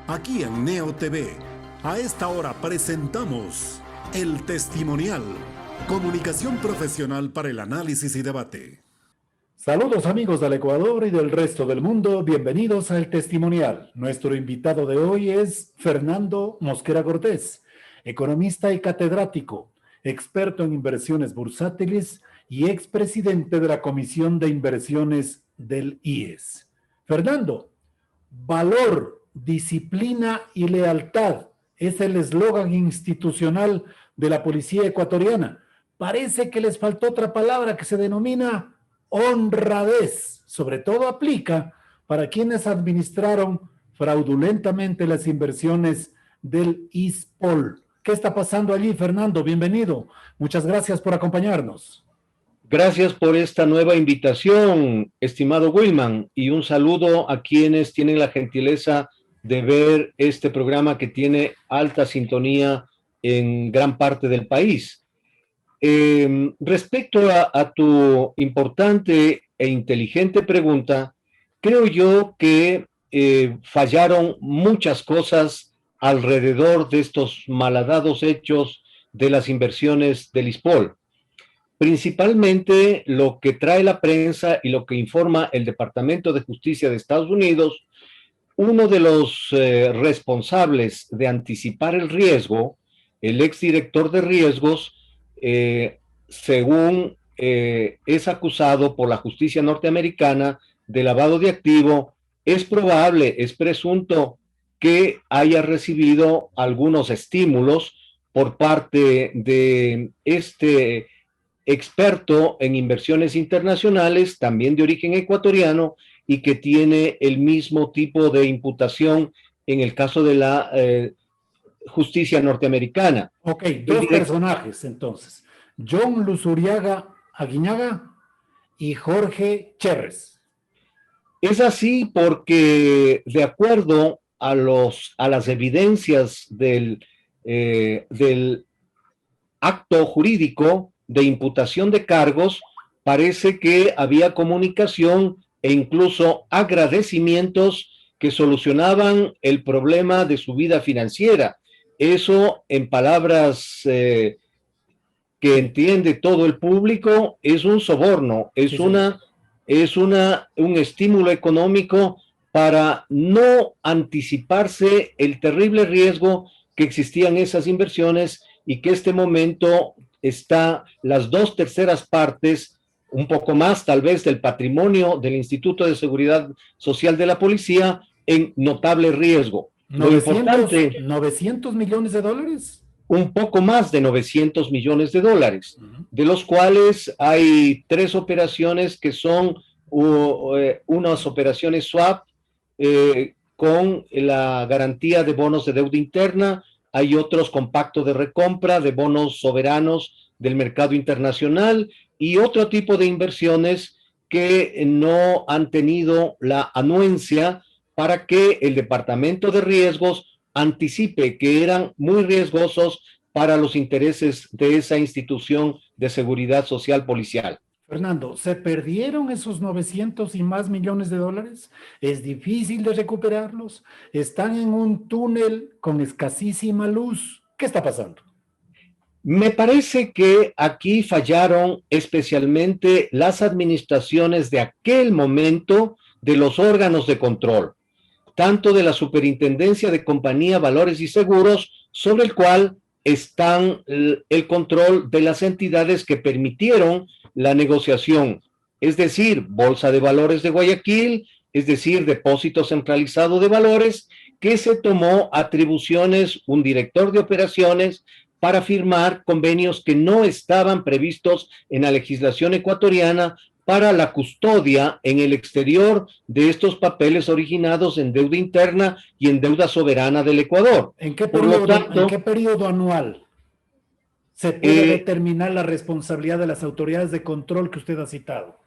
Aquí en Neo TV, a esta hora presentamos El Testimonial, comunicación profesional para el análisis y debate. Saludos amigos del Ecuador y del resto del mundo, bienvenidos a El Testimonial. Nuestro invitado de hoy es Fernando Mosquera Cortés, economista y catedrático, experto en inversiones bursátiles y expresidente de la Comisión de Inversiones del IES. Fernando, valor, disciplina y lealtad es el eslogan institucional de la policía ecuatoriana. Parece que les faltó otra palabra que se denomina honradez. Sobre todo aplica para quienes administraron fraudulentamente las inversiones del ISPOL. ¿Qué está pasando allí, Fernando? Bienvenido. Muchas gracias por acompañarnos. Gracias por esta nueva invitación, estimado Wilman, y un saludo a quienes tienen la gentileza de ver este programa que tiene alta sintonía en gran parte del país. Respecto a tu importante e inteligente pregunta, creo yo que fallaron muchas cosas alrededor de estos malhadados hechos de las inversiones del ISPOL. Principalmente lo que trae la prensa y lo que informa el Departamento de Justicia de Estados Unidos, uno de los responsables de anticipar el riesgo, el exdirector de riesgos, según es acusado por la justicia norteamericana de lavado de activo, es probable, es presunto que haya recibido algunos estímulos por parte de este experto en inversiones internacionales, también de origen ecuatoriano, y que tiene el mismo tipo de imputación en el caso de la justicia norteamericana. Ok, dos personajes entonces. John Luzuriaga Aguinaga y Jorge Cherres. Es así porque de acuerdo a las evidencias del acto jurídico de imputación de cargos, parece que había comunicación e incluso agradecimientos que solucionaban el problema de su vida financiera. Eso, en palabras que entiende todo el público, es un soborno, es un estímulo económico para no anticiparse el terrible riesgo que existía en esas inversiones y que este momento está las 2/3 partes, un poco más tal vez, del patrimonio del Instituto de Seguridad Social de la Policía en notable riesgo. 900 millones de dólares. Un poco más de 900 millones de dólares, de los cuales hay 3 operaciones que son unas operaciones swap con la garantía de bonos de deuda interna. Hay otros con pacto de recompra de bonos soberanos del mercado internacional y otro tipo de inversiones que no han tenido la anuencia para que el Departamento de Riesgos anticipe que eran muy riesgosos para los intereses de esa institución de seguridad social policial. Fernando, ¿se perdieron esos 900 y más millones de dólares? ¿Es difícil de recuperarlos? ¿Están en un túnel con escasísima luz? ¿Qué está pasando? Me parece que aquí fallaron especialmente las administraciones de aquel momento de los órganos de control, tanto de la Superintendencia de Compañía, Valores y Seguros, sobre el cual están el control de las entidades que permitieron la negociación, es decir, Bolsa de Valores de Guayaquil, es decir, Depósito Centralizado de Valores, que se tomó atribuciones, un director de operaciones, para firmar convenios que no estaban previstos en la legislación ecuatoriana para la custodia en el exterior de estos papeles originados en deuda interna y en deuda soberana del Ecuador. ¿En qué periodo anual se puede determinar la responsabilidad de las autoridades de control que usted ha citado?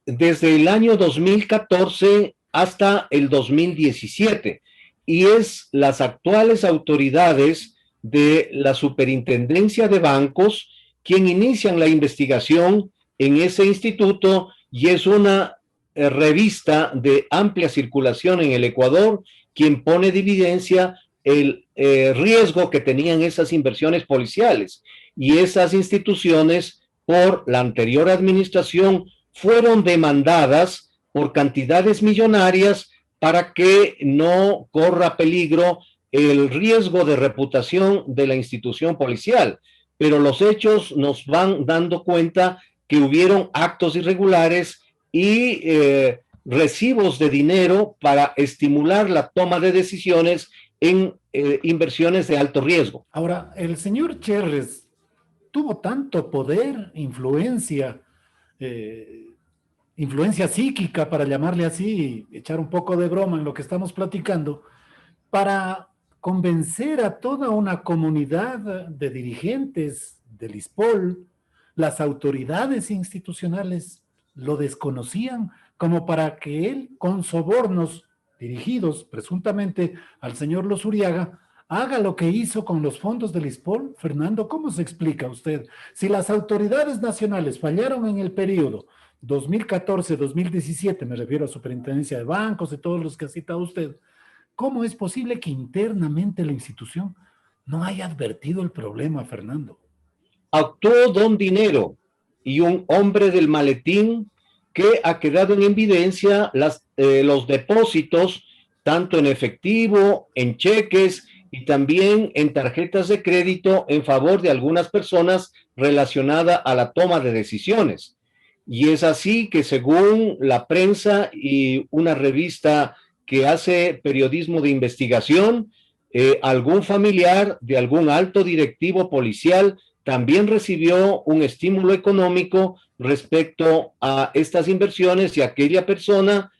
Desde el año 2014 hasta el 2017, y es las actuales autoridades de la Superintendencia de Bancos quien inician la investigación en ese instituto, y es una revista de amplia circulación en el Ecuador, quien pone de evidencia el riesgo que tenían esas inversiones policiales. Y esas instituciones, por la anterior administración, fueron demandadas por cantidades millonarias para que no corra peligro el riesgo de reputación de la institución policial. Pero los hechos nos van dando cuenta que hubieron actos irregulares y recibos de dinero para estimular la toma de decisiones en inversiones de alto riesgo. Ahora, el señor Cherres tuvo tanto poder, influencia psíquica, para llamarle así, echar un poco de broma en lo que estamos platicando, para convencer a toda una comunidad de dirigentes del ISPOL. Las autoridades institucionales lo desconocían, como para que él, con sobornos dirigidos presuntamente al señor Lozuriaga, haga lo que hizo con los fondos del ISPOL. Fernando, ¿cómo se explica usted? Si las autoridades nacionales fallaron en el periodo 2014-2017, me refiero a Superintendencia de Bancos y todos los que ha citado usted, ¿cómo es posible que internamente la institución no haya advertido el problema, Fernando? Actuó don Dinero y un hombre del maletín que ha quedado en evidencia los depósitos, tanto en efectivo, en cheques y también en tarjetas de crédito en favor de algunas personas relacionadas a la toma de decisiones. Y es así que, según la prensa y una revista que hace periodismo de investigación, algún familiar de algún alto directivo policial también recibió un estímulo económico respecto a estas inversiones, y aquella persona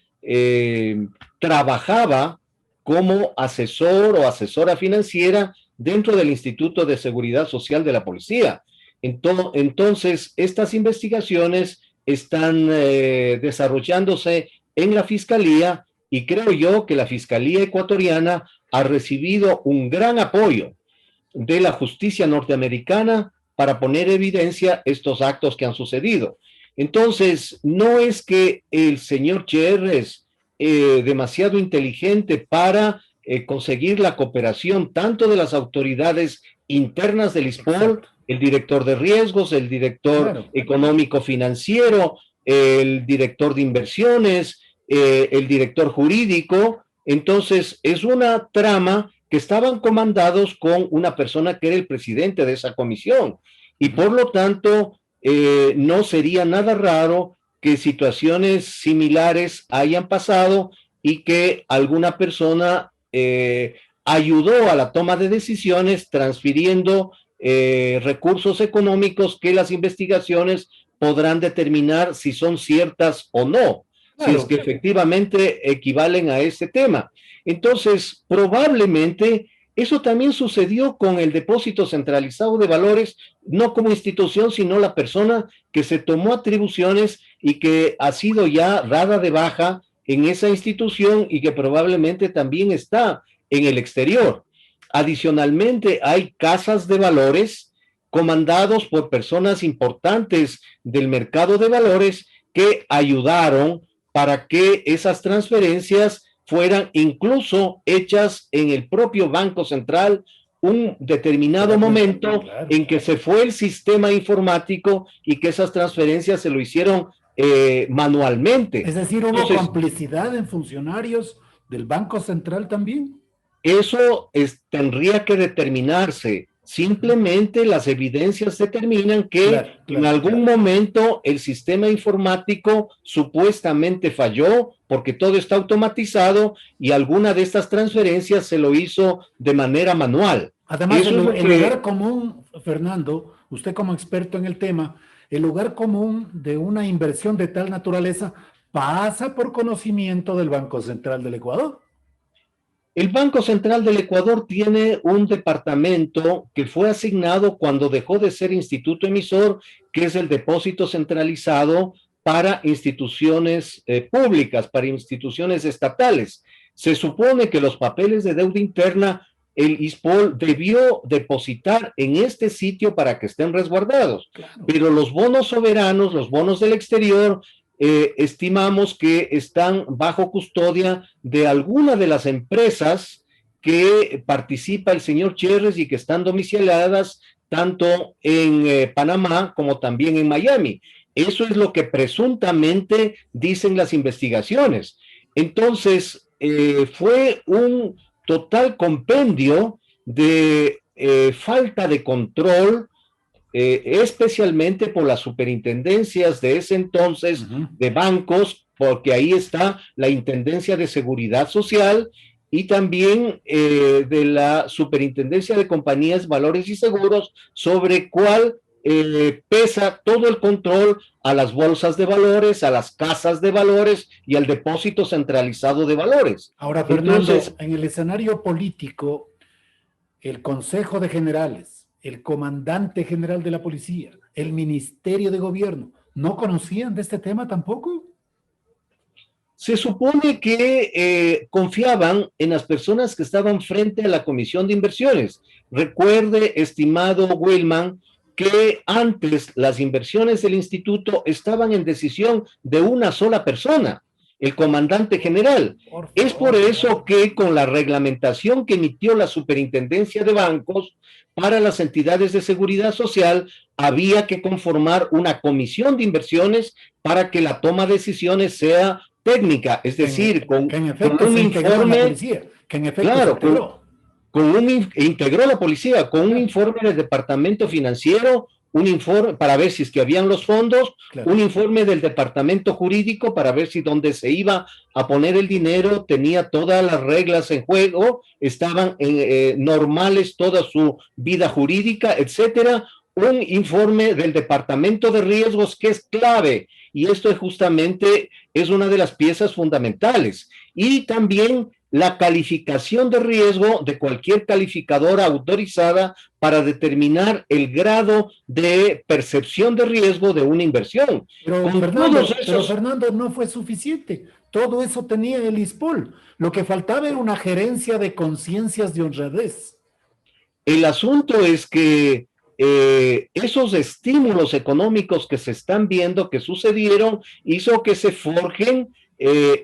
trabajaba como asesor o asesora financiera dentro del Instituto de Seguridad Social de la Policía. Entonces, estas investigaciones están desarrollándose en la Fiscalía, y creo yo que la Fiscalía ecuatoriana ha recibido un gran apoyo de la justicia norteamericana para poner en evidencia estos actos que han sucedido. Entonces, no es que el señor Cher es demasiado inteligente para conseguir la cooperación tanto de las autoridades internas del ISPOL, el director de riesgos, el director económico financiero, el director de inversiones, el director jurídico. Entonces, es una trama que estaban comandados con una persona que era el presidente de esa comisión, y por lo tanto no sería nada raro que situaciones similares hayan pasado y que alguna persona ayudó a la toma de decisiones transfiriendo recursos económicos que las investigaciones podrán determinar si son ciertas o no, si es que efectivamente equivalen a este tema. Entonces, probablemente eso también sucedió con el Depósito Centralizado de Valores, no como institución, sino la persona que se tomó atribuciones y que ha sido ya dada de baja en esa institución y que probablemente también está en el exterior. Adicionalmente, hay casas de valores comandados por personas importantes del mercado de valores que ayudaron para que esas transferencias fueran incluso hechas en el propio Banco Central, un determinado momento en que se fue el sistema informático y que esas transferencias se lo hicieron manualmente. Es decir, ¿hubo complicidad en funcionarios del Banco Central también? Eso tendría que determinarse. Simplemente las evidencias determinan que en algún momento el sistema informático supuestamente falló porque todo está automatizado y alguna de estas transferencias se lo hizo de manera manual. Además, el lugar común, Fernando, usted como experto en el tema, el lugar común de una inversión de tal naturaleza pasa por conocimiento del Banco Central del Ecuador. El Banco Central del Ecuador tiene un departamento que fue asignado cuando dejó de ser instituto emisor, que es el Depósito Centralizado para instituciones públicas, para instituciones estatales. Se supone que los papeles de deuda interna, el ISPOL debió depositar en este sitio para que estén resguardados, pero los bonos soberanos, los bonos del exterior, estimamos que están bajo custodia de alguna de las empresas que participa el señor Cherres y que están domiciliadas tanto en Panamá como también en Miami. Eso es lo que presuntamente dicen las investigaciones. Entonces, fue un total compendio de falta de control, especialmente por las superintendencias de ese entonces de bancos, porque ahí está la Intendencia de Seguridad Social y también de la Superintendencia de Compañías, Valores y Seguros, sobre cuál pesa todo el control a las bolsas de valores, a las casas de valores y al depósito centralizado de valores. Ahora, Fernando, entonces, en el escenario político, el Consejo de Generales, el Comandante General de la Policía, el Ministerio de Gobierno, ¿no conocían de este tema tampoco? Se supone que confiaban en las personas que estaban frente a la Comisión de Inversiones. Recuerde, estimado Wilman, que antes las inversiones del instituto estaban en decisión de una sola persona, el comandante general. Es por eso que con la reglamentación que emitió la Superintendencia de Bancos para las entidades de seguridad social, había que conformar una comisión de inversiones para que la toma de decisiones sea técnica, es decir, con un informe, claro, integró la policía con un informe del departamento financiero, un informe para ver si es que habían los fondos, un informe del departamento jurídico para ver si donde se iba a poner el dinero tenía todas las reglas en juego, estaban normales toda su vida jurídica, etcétera. Un informe del departamento de riesgos que es clave, y esto es justamente es una de las piezas fundamentales, y también la calificación de riesgo de cualquier calificadora autorizada para determinar el grado de percepción de riesgo de una inversión. Pero Fernando, no fue suficiente. Todo eso tenía el ISPOL. Lo que faltaba era una gerencia de conciencias de honradez. El asunto es que esos estímulos económicos que se están viendo, que sucedieron, hizo que se forjen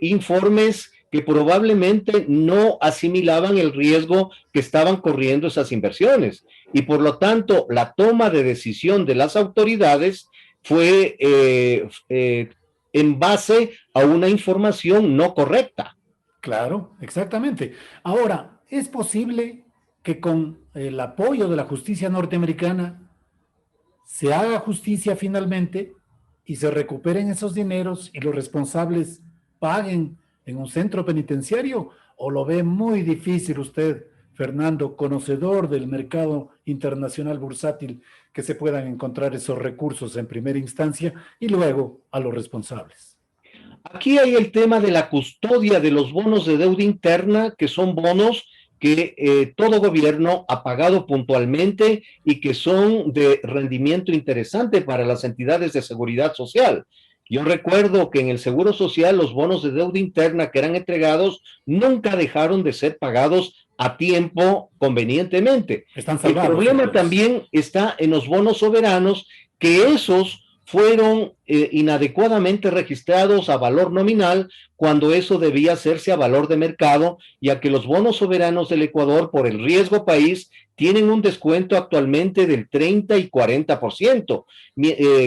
informes que probablemente no asimilaban el riesgo que estaban corriendo esas inversiones. Y por lo tanto, la toma de decisión de las autoridades fue en base a una información no correcta. Claro, exactamente. Ahora, ¿es posible que con el apoyo de la justicia norteamericana se haga justicia finalmente y se recuperen esos dineros y los responsables paguen en un centro penitenciario? ¿O lo ve muy difícil usted, Fernando, conocedor del mercado internacional bursátil, que se puedan encontrar esos recursos en primera instancia y luego a los responsables? Aquí hay el tema de la custodia de los bonos de deuda interna, que son bonos que todo gobierno ha pagado puntualmente y que son de rendimiento interesante para las entidades de seguridad social. Yo recuerdo que en el Seguro Social los bonos de deuda interna que eran entregados nunca dejaron de ser pagados a tiempo convenientemente. Están salvados, el problema también está en los bonos soberanos, que esos fueron inadecuadamente registrados a valor nominal cuando eso debía hacerse a valor de mercado, ya que los bonos soberanos del Ecuador por el riesgo país tienen un descuento actualmente del 30 y 40%,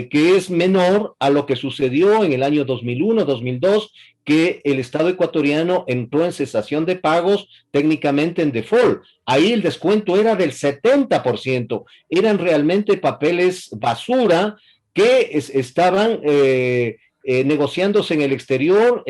que es menor a lo que sucedió en el año 2001-2002, que el Estado ecuatoriano entró en cesación de pagos, técnicamente en default. Ahí el descuento era del 70%, eran realmente papeles basura que estaban negociándose en el exterior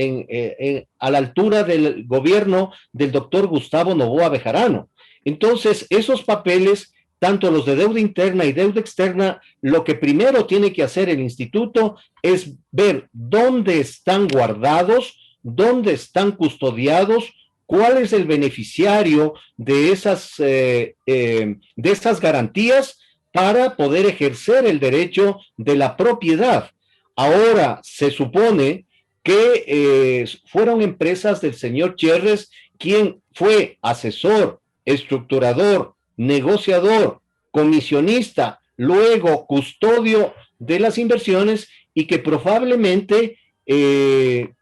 a la altura del gobierno del doctor Gustavo Noboa Bejarano. Entonces, esos papeles, tanto los de deuda interna y deuda externa, lo que primero tiene que hacer el instituto es ver dónde están guardados, dónde están custodiados, cuál es el beneficiario de esas garantías, para poder ejercer el derecho de la propiedad. Ahora se supone que fueron empresas del señor Cherres quien fue asesor, estructurador, negociador, comisionista, luego custodio de las inversiones, y que probablemente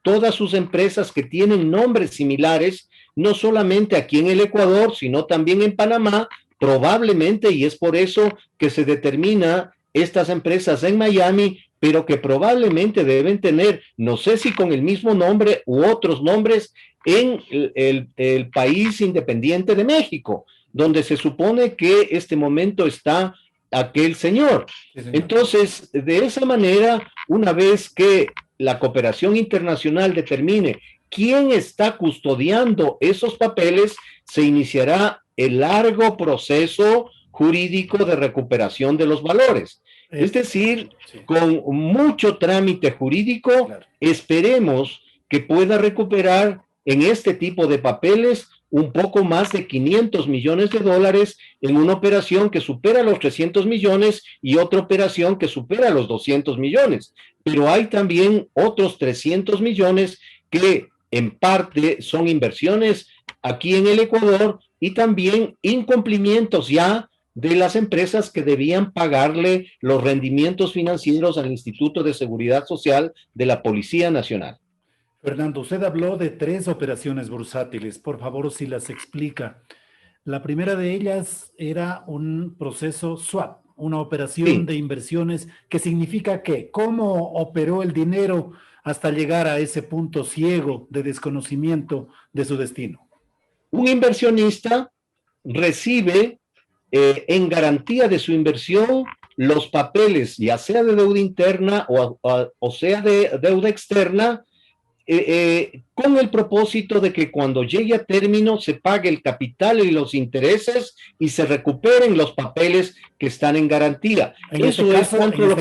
todas sus empresas que tienen nombres similares, no solamente aquí en el Ecuador, sino también en Panamá, probablemente, y es por eso que se determina estas empresas en Miami, pero que probablemente deben tener, no sé si con el mismo nombre u otros nombres, en el país independiente de México, donde se supone que este momento está aquel señor. Sí, señor. Entonces, de esa manera, una vez que la cooperación internacional determine quién está custodiando esos papeles, se iniciará el largo proceso jurídico de recuperación de los valores. Es decir, sí, con mucho trámite jurídico, claro. esperemos que pueda recuperar en este tipo de papeles un poco más de 500 millones de dólares en una operación que supera los 300 millones y otra operación que supera los 200 millones. Pero hay también otros 300 millones que en parte son inversiones aquí en el Ecuador y también incumplimientos ya de las empresas que debían pagarle los rendimientos financieros al Instituto de Seguridad Social de la Policía Nacional. Fernando, usted habló de 3 operaciones bursátiles. Por favor, si las explica. La primera de ellas era un proceso swap, una operación de inversiones que significa que cómo operó el dinero hasta llegar a ese punto ciego de desconocimiento de su destino. Un inversionista recibe en garantía de su inversión los papeles, ya sea de deuda interna o sea de deuda externa, con el propósito de que cuando llegue a término se pague el capital y los intereses y se recuperen los papeles que están en garantía. En este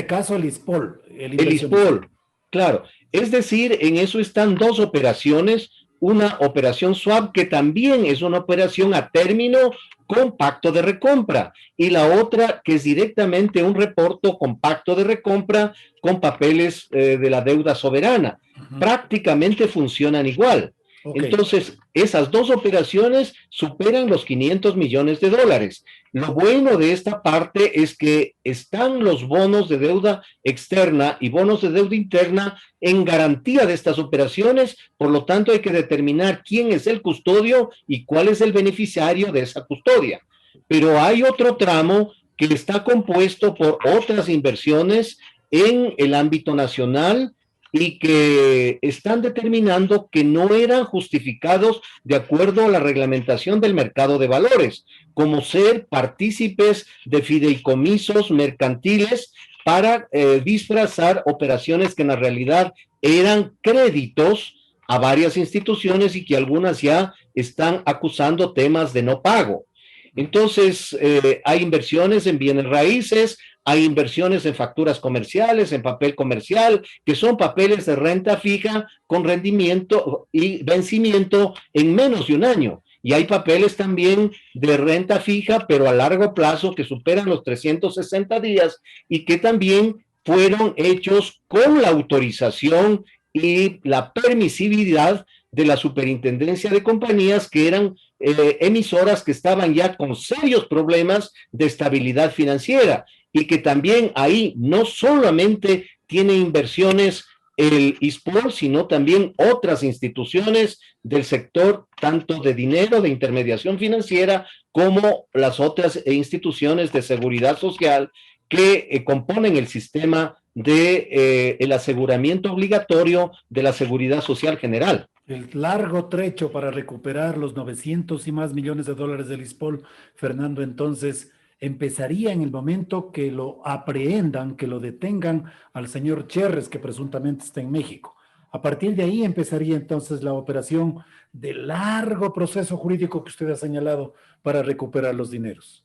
caso, el ISPOL. El ISPOL, claro. Es decir, en eso están 2 operaciones, una operación swap que también es una operación a término con pacto de recompra y la otra que es directamente un reporto con pacto de recompra con papeles de la deuda soberana. Prácticamente funcionan igual. Okay. Entonces, esas 2 operaciones superan los 500 millones de dólares. Lo bueno de esta parte es que están los bonos de deuda externa y bonos de deuda interna en garantía de estas operaciones, por lo tanto hay que determinar quién es el custodio y cuál es el beneficiario de esa custodia. Pero hay otro tramo que está compuesto por otras inversiones en el ámbito nacional y que están determinando que no eran justificados de acuerdo a la reglamentación del mercado de valores, como ser partícipes de fideicomisos mercantiles para disfrazar operaciones que en la realidad eran créditos a varias instituciones y que algunas ya están acusando temas de no pago. Entonces, hay inversiones en bienes raíces, hay inversiones en facturas comerciales, en papel comercial, que son papeles de renta fija con rendimiento y vencimiento en menos de un año. Y hay papeles también de renta fija, pero a largo plazo, que superan los 360 días y que también fueron hechos con la autorización y la permisividad de la Superintendencia de Compañías, que eran emisoras que estaban ya con serios problemas de estabilidad financiera y que también ahí no solamente tiene inversiones el ISPOL, sino también otras instituciones del sector, tanto de dinero, de intermediación financiera, como las otras instituciones de seguridad social que componen el sistema de el aseguramiento obligatorio de la seguridad social general. El largo trecho para recuperar los 900 y más millones de dólares del ISPOL, Fernando, entonces empezaría en el momento que lo aprehendan, que lo detengan al señor Cherres, que presuntamente está en México. A partir de ahí empezaría entonces la operación de largo proceso jurídico que usted ha señalado para recuperar los dineros.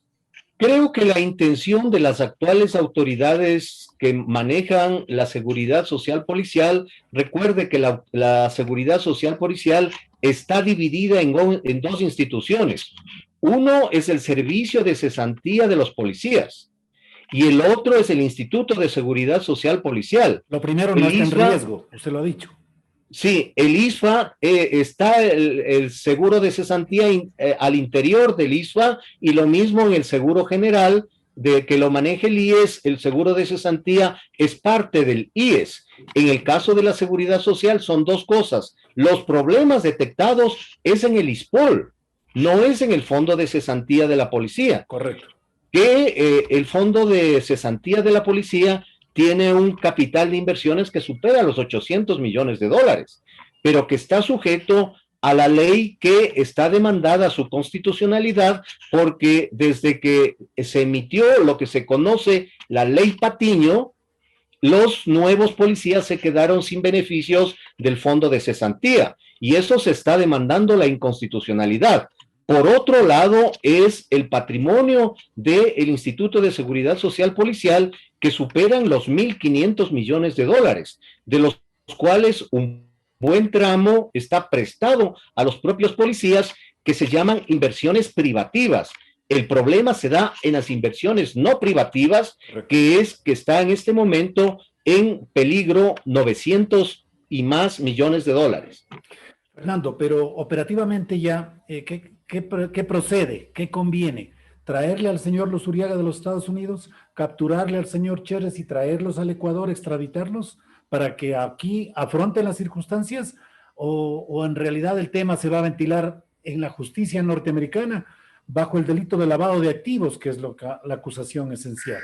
Creo que la intención de las actuales autoridades que manejan la seguridad social policial, recuerde que la seguridad social policial está dividida en 2 instituciones. Uno es el servicio de cesantía de los policías y el otro es el Instituto de Seguridad Social Policial. Lo primero no está en riesgo, usted lo ha dicho. Sí, el ISFA, está el seguro de cesantía al interior del ISFA y lo mismo en el seguro general de que lo maneje el IES, el seguro de cesantía es parte del IES. En el caso de la seguridad social son dos cosas. Los problemas detectados es en el ISPOL, no es en el fondo de cesantía de la policía. Correcto. Que el fondo de cesantía de la policía tiene un capital de inversiones que supera los 800 millones de dólares, pero que está sujeto a la ley que está demandada su constitucionalidad, porque desde que se emitió lo que se conoce la ley Patiño, los nuevos policías se quedaron sin beneficios del fondo de cesantía, y eso se está demandando la inconstitucionalidad. Por otro lado, es el patrimonio del Instituto de Seguridad Social Policial que superan los 1.500 millones de dólares, de los cuales un buen tramo está prestado a los propios policías, que se llaman inversiones privativas. El problema se da en las inversiones no privativas, que es que está en este momento en peligro 900 y más millones de dólares. Fernando, pero operativamente ya, ¿qué procede? ¿Qué conviene? ¿Traerle al señor Luzuriaga de los Estados Unidos, capturarle al señor Cherres y traerlos al Ecuador, extraditarlos, para que aquí afronten las circunstancias? ¿O en realidad el tema se va a ventilar en la justicia norteamericana bajo el delito de lavado de activos, que es la acusación esencial?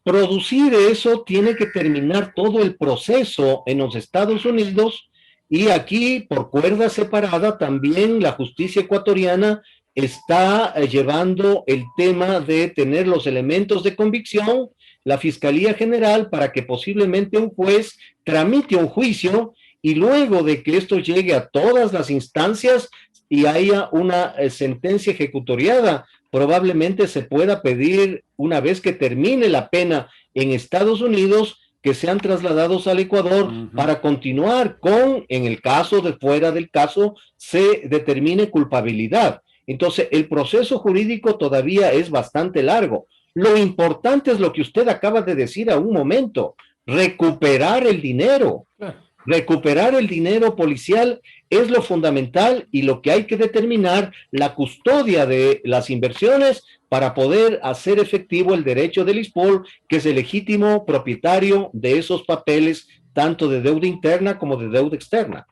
Producir eso tiene que terminar todo el proceso en los Estados Unidos, y aquí, por cuerda separada, también la justicia ecuatoriana está llevando el tema de tener los elementos de convicción, la Fiscalía General, para que posiblemente un juez tramite un juicio, y luego de que esto llegue a todas las instancias y haya una sentencia ejecutoriada, probablemente se pueda pedir, una vez que termine la pena en Estados Unidos, que sean trasladados al Ecuador para continuar con, en el caso de fuera del caso, se determine culpabilidad. Entonces, el proceso jurídico todavía es bastante largo. Lo importante es lo que usted acaba de decir a un momento: recuperar el dinero. Recuperar el dinero policial es lo fundamental, y lo que hay que determinar, la custodia de las inversiones para poder hacer efectivo el derecho del ISPOL, que es el legítimo propietario de esos papeles, tanto de deuda interna como de deuda externa.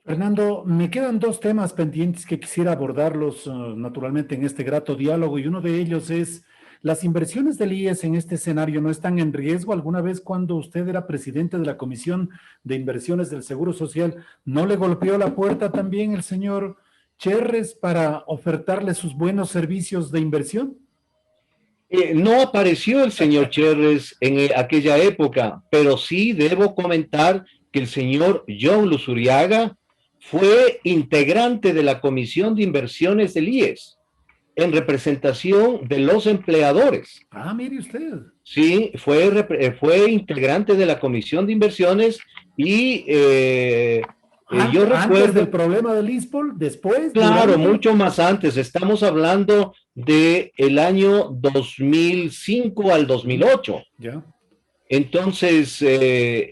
Fernando, me quedan dos temas pendientes que quisiera abordarlos naturalmente en este grato diálogo, y uno de ellos es: ¿las inversiones del IES en este escenario no están en riesgo? ¿Alguna vez, cuando usted era presidente de la Comisión de Inversiones del Seguro Social, no le golpeó la puerta también el señor Cherres para ofertarle sus buenos servicios de inversión? No apareció el señor Cherres en aquella época, pero sí debo comentar que el señor John Luzuriaga fue integrante de la Comisión de Inversiones del IES, en representación de los empleadores. Ah, mire usted. Sí, fue integrante de la Comisión de Inversiones, y yo recuerdo... ¿Antes del problema del ISPOL? ¿Después? Claro, ¿durante? mucho más antes. Estamos hablando del año 2005 al 2008. Ya. Entonces,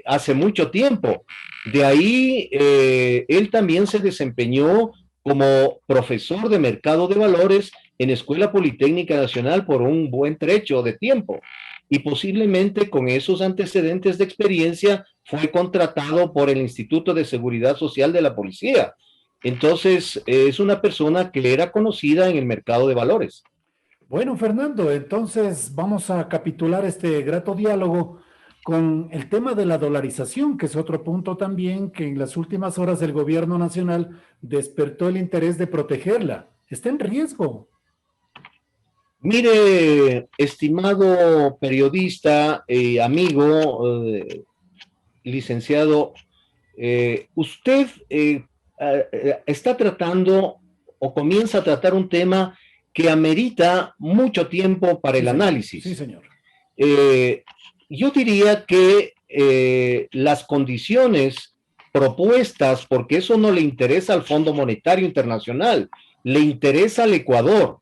hace mucho tiempo. De ahí, él también se desempeñó como profesor de mercado de valores en Escuela Politécnica Nacional por un buen trecho de tiempo, y posiblemente con esos antecedentes de experiencia fue contratado por el Instituto de Seguridad Social de la Policía. Entonces, es una persona que era conocida en el mercado de valores. Bueno, Fernando, entonces vamos a capitular este grato diálogo con el tema de la dolarización, que es otro punto también que en las últimas horas el gobierno nacional despertó el interés de protegerla. ¿Está en riesgo? Mire, estimado periodista, amigo, licenciado, usted está tratando o comienza a tratar un tema que amerita mucho tiempo para el análisis. Sí, señor. Yo diría que las condiciones propuestas, porque eso no le interesa al Fondo Monetario Internacional, le interesa al Ecuador,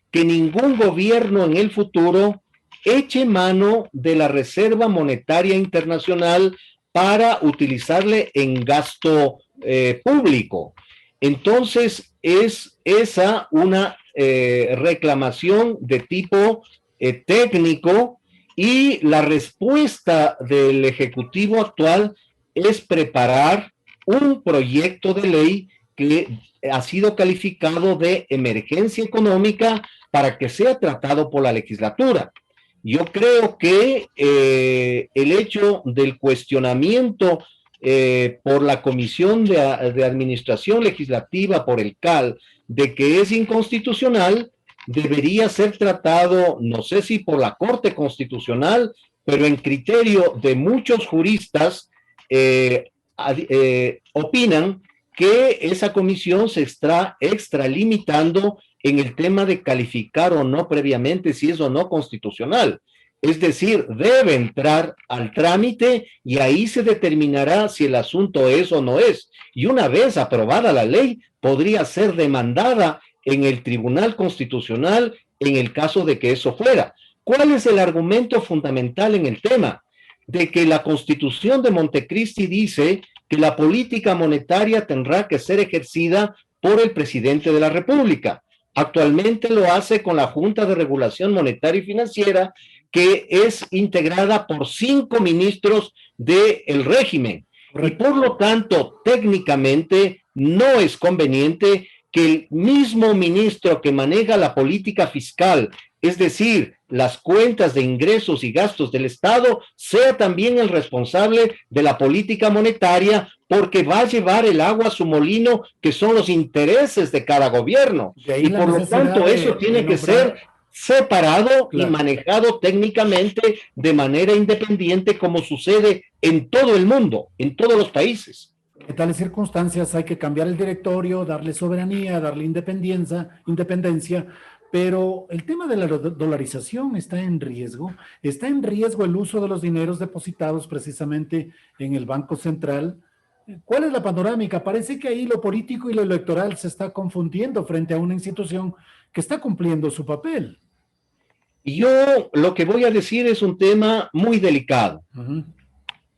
que ningún gobierno en el futuro eche mano de la Reserva Monetaria Internacional para utilizarle en gasto público. Entonces, es esa una reclamación de tipo técnico, y la respuesta del Ejecutivo actual es preparar un proyecto de ley que ha sido calificado de emergencia económica para que sea tratado por la legislatura. Yo creo que el hecho del cuestionamiento por la Comisión de Administración Legislativa, por el CAL, de que es inconstitucional, debería ser tratado, no sé si por la Corte Constitucional, pero en criterio de muchos juristas, opinan que esa comisión se está extralimitando en el tema de calificar o no previamente si es o no constitucional. Es decir, debe entrar al trámite y ahí se determinará si el asunto es o no es. Y una vez aprobada la ley, podría ser demandada en el Tribunal Constitucional en el caso de que eso fuera. ¿Cuál es el argumento fundamental en el tema? De que la Constitución de Montecristi dice que la política monetaria tendrá que ser ejercida por el presidente de la República. Actualmente lo hace con la Junta de Regulación Monetaria y Financiera, que es integrada por 5 ministros del régimen. Y por lo tanto, técnicamente, no es conveniente que el mismo ministro que maneja la política fiscal, es decir, las cuentas de ingresos y gastos del Estado, sea también el responsable de la política monetaria, porque va a llevar el agua a su molino, que son los intereses de cada gobierno. Y por lo tanto, eso tiene que ser separado y manejado técnicamente de manera independiente, como sucede en todo el mundo, en todos los países. En tales circunstancias hay que cambiar el directorio, darle soberanía, darle independencia, pero el tema de la dolarización está en riesgo el uso de los dineros depositados precisamente en el Banco Central. ¿Cuál es la panorámica? Parece que ahí lo político y lo electoral se está confundiendo frente a una institución que está cumpliendo su papel. Y yo lo que voy a decir es un tema muy delicado.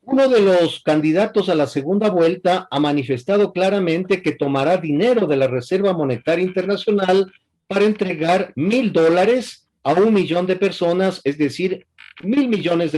Uno de los candidatos a la segunda vuelta ha manifestado claramente que tomará dinero de la Reserva Monetaria Internacional para entregar $1,000 a 1 millón de personas, es decir, $1,000 millones.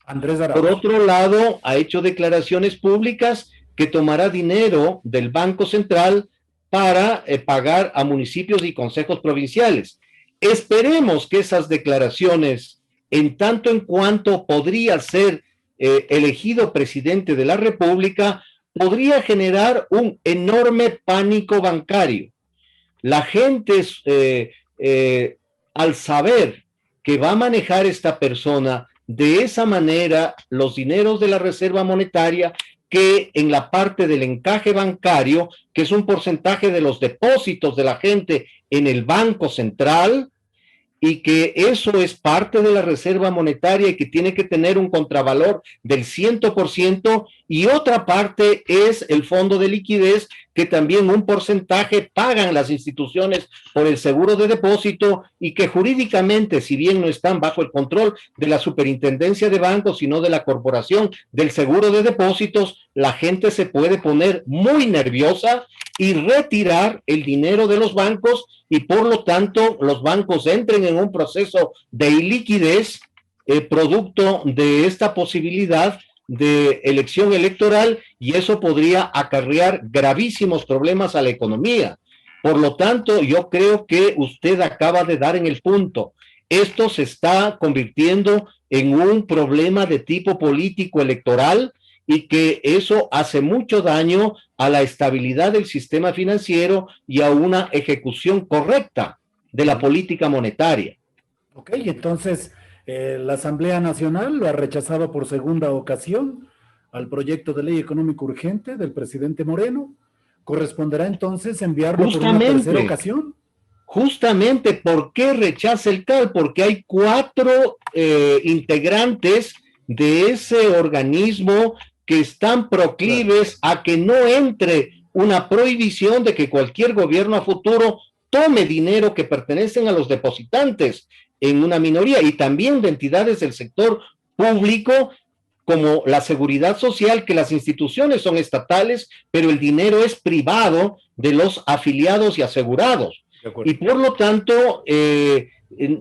Andrés Arauz. Por otro lado, ha hecho declaraciones públicas que tomará dinero del Banco Central para pagar a municipios y consejos provinciales. Esperemos que esas declaraciones, en tanto en cuanto podría ser elegido presidente de la República, podría generar un enorme pánico bancario. La gente, al saber que va a manejar esta persona de esa manera los dineros de la Reserva Monetaria, que en la parte del encaje bancario, que es un porcentaje de los depósitos de la gente en el Banco Central, y que eso es parte de la Reserva Monetaria y que tiene que tener un contravalor del 100%, y otra parte es el fondo de liquidez, que también un porcentaje pagan las instituciones por el seguro de depósito, y que jurídicamente, si bien no están bajo el control de la Superintendencia de Bancos, sino de la Corporación del Seguro de Depósitos, la gente se puede poner muy nerviosa y retirar el dinero de los bancos, y por lo tanto los bancos entren en un proceso de iliquidez producto de esta posibilidad de elección electoral, y eso podría acarrear gravísimos problemas a la economía. Por lo tanto, yo creo que usted acaba de dar en el punto. Esto se está convirtiendo en un problema de tipo político electoral, y que eso hace mucho daño a la estabilidad del sistema financiero y a una ejecución correcta de la política monetaria. Ok, entonces la Asamblea Nacional lo ha rechazado por segunda ocasión al proyecto de ley económico urgente del presidente Moreno. ¿Corresponderá entonces enviarlo por una tercera ocasión? Justamente, ¿por qué rechaza el CAL? Porque hay 4 integrantes de ese organismo que están proclives a que no entre una prohibición de que cualquier gobierno a futuro tome dinero que pertenecen a los depositantes en una minoría, y también de entidades del sector público como la seguridad social, que las instituciones son estatales, pero el dinero es privado de los afiliados y asegurados. Y por lo tanto,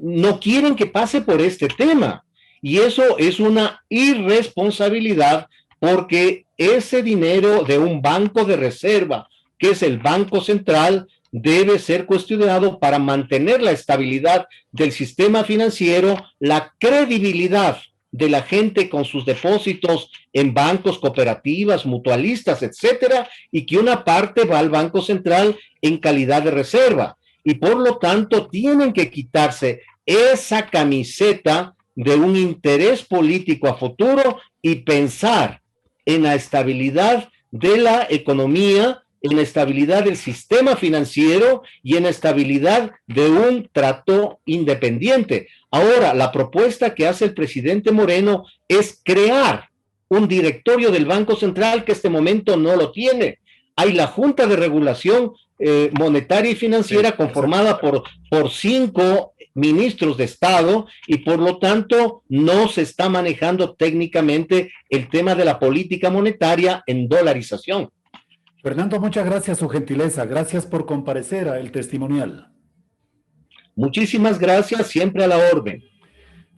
no quieren que pase por este tema. Y eso es una irresponsabilidad porque ese dinero de un banco de reserva, que es el Banco Central, debe ser custodiado para mantener la estabilidad del sistema financiero, la credibilidad de la gente con sus depósitos en bancos, cooperativas, mutualistas, etcétera, y que una parte va al Banco Central en calidad de reserva. Y por lo tanto tienen que quitarse esa camiseta de un interés político a futuro y pensar en la estabilidad de la economía, en la estabilidad del sistema financiero y en la estabilidad de un trato independiente. Ahora, la propuesta que hace el presidente Moreno es crear un directorio del Banco Central que este momento no lo tiene. Hay la Junta de Regulación Monetaria y Financiera conformada por 5 ministros de Estado y por lo tanto no se está manejando técnicamente el tema de la política monetaria en dolarización. Fernando, muchas gracias, su gentileza. Gracias por comparecer a El Testimonial. Muchísimas gracias, siempre a la orden.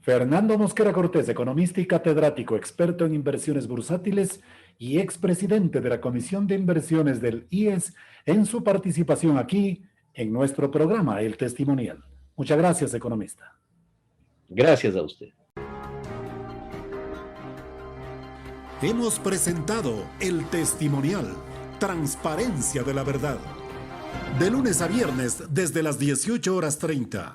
Fernando Mosquera Cortés, economista y catedrático, experto en inversiones bursátiles y expresidente de la Comisión de Inversiones del IES, en su participación aquí en nuestro programa El Testimonial. Muchas gracias, economista. Gracias a usted. Hemos presentado El Testimonial, transparencia de la verdad. De lunes a viernes desde las 18:30.